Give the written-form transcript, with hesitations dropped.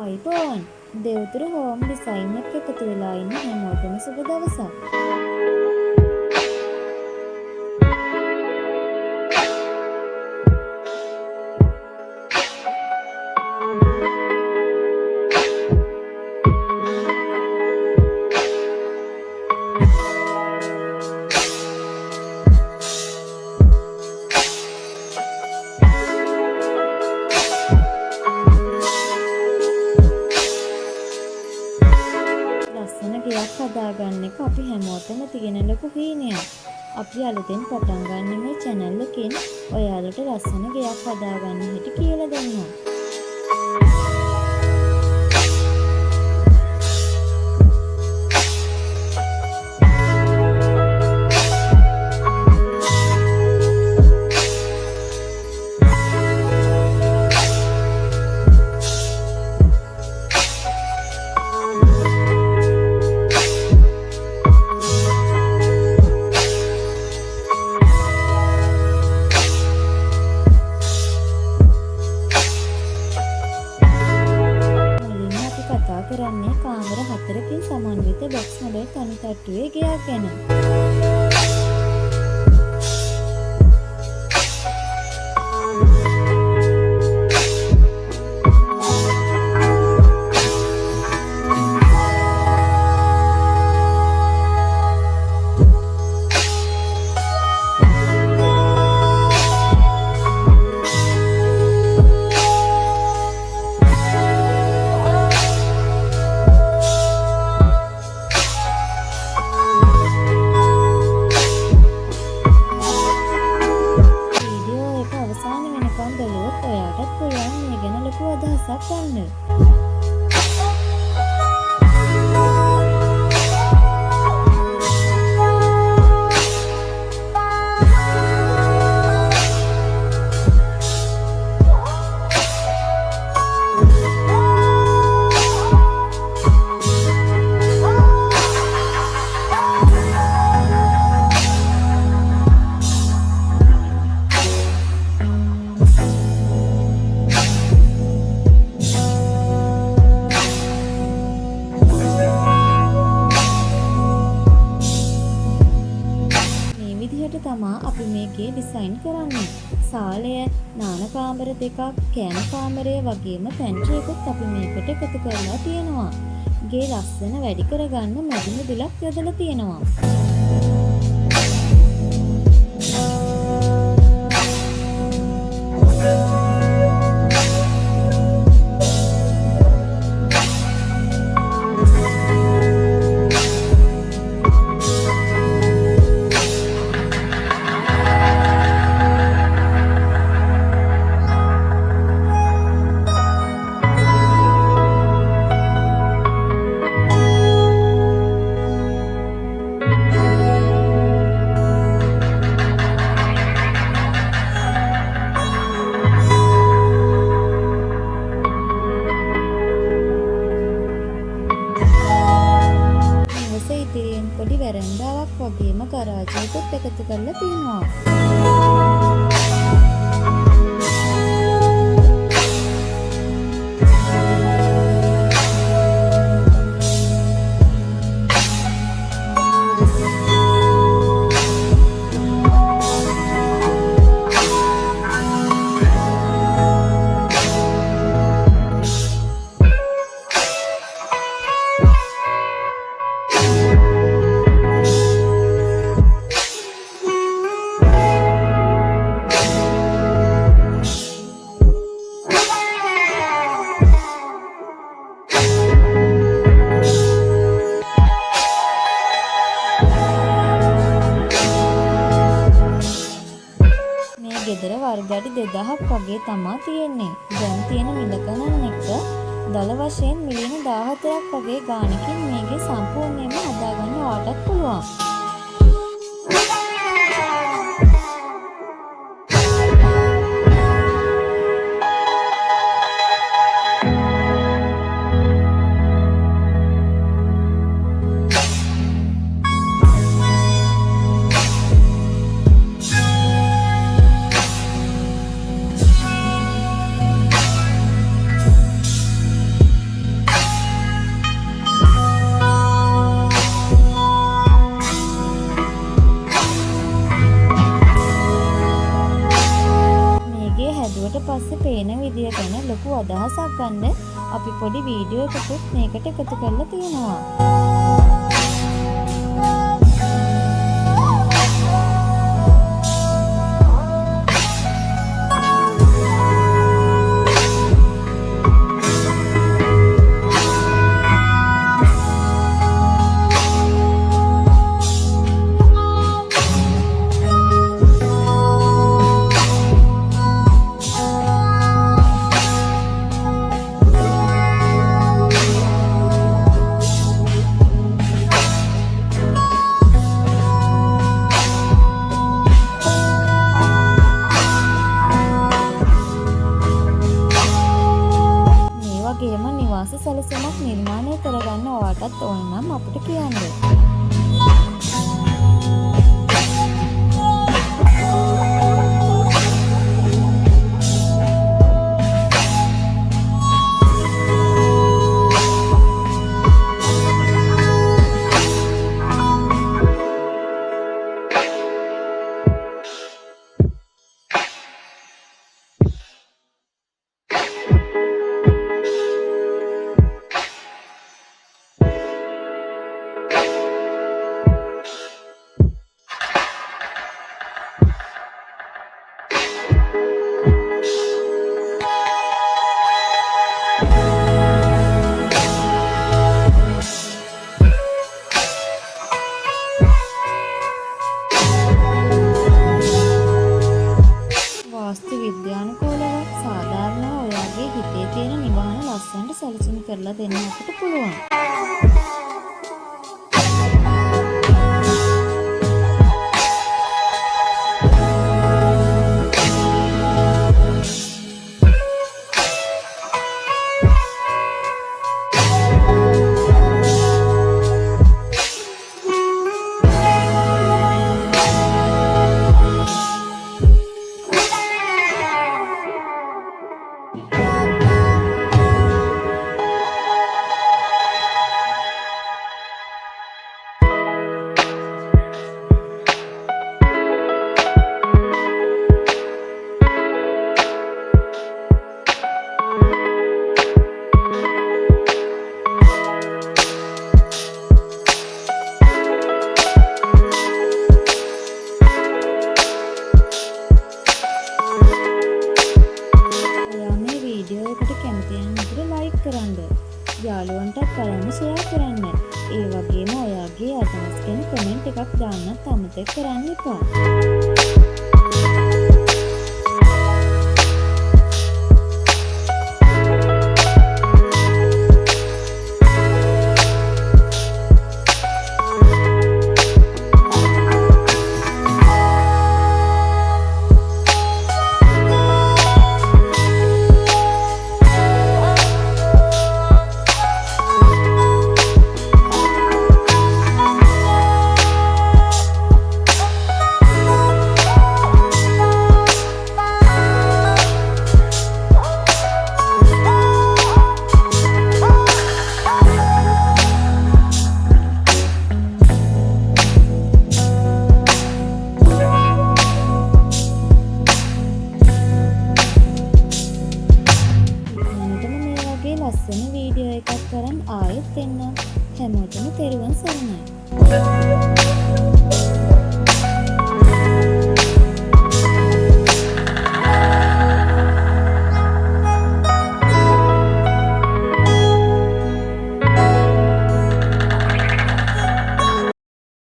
අයිබෝන් දෙවතුර home design එක එකතු වෙලා ඉන්න හැමෝටම සුබ දවසක්. ගෙයක් හදාගන්න එක අපි හැමෝටම තියෙන ලොකු හීනයක්. අපි අලුතෙන් පටන් ගන්න මේ channel එකෙන් ඔයාලට ලස්සන ගෙයක් හදාගන්න හැටි කියලා දෙන්නම්. කරන්නේ කාමර 4කින් සමන්විත බොක්ස් මොඩල් තනි තට්ටුවේ ගෙයක් ගැන. ඔයාටත් පුළුවන් මේ ගැන ලොකු අදහසක් ගන්න. තමා අපි මේකේ ඩිසයින් කරන්නේ. සාලය, නාන කාමර දෙකක්, කෑම කාමරය වගේම පැන්ට්‍රි එකත් අපි මේකට එකතු කරලා තියෙනවා. ගේ ලස්සන වැඩි කරගන්න මැදි මිදුලක් යොදලා තියෙනවා. පොඩි වැරන්දාවක් වගේම ගරාජයකට එකතු කරලා තියෙනවා. ගෙදර වර්ගඩි 2000ක් වගේ තමා තියෙන්නේ. දැන් තියෙන මිල ගණන් එක දල වශයෙන් මිලියන 14ක් වගේ ගාණකින් මේකේ සම්පූර්ණයෙන්ම හදාගන්න ඔයාටත් පුළුවන්. දැම්මට පස්සේ පේන විදිය ගැන ලොකු අදහසක් ගන්න අපි පොඩි වීඩියෝ එකකුත් මේකට එකතු කරලා තියෙනවා. වගේම නිවාස සැලසුමක් නිර්මාණය කරගන්න ඔයාටත් ඕන නම් අපිට කියන්න. වාස්තු විද්‍යානුකූලව සාධාරණව ඔයාගේ හිතේ තියෙන නිවහන ලස්සනට සැලසුම් කරලා දෙන්න අපිට පුළුවන්. කරන්න. යාළුවන්ටත් බලන්න ෂෙයා කරන්න. ඒ වගේම ඔයාගේ අදහස් ගැන කමෙන්ට් එකක් දාන්නත් අමතක කරන්න එපා. ලස්සන වීඩියෝ එකක් කරන් ආයෙත් එන්න. හැමෝටම තෙරුවන් සරණයි.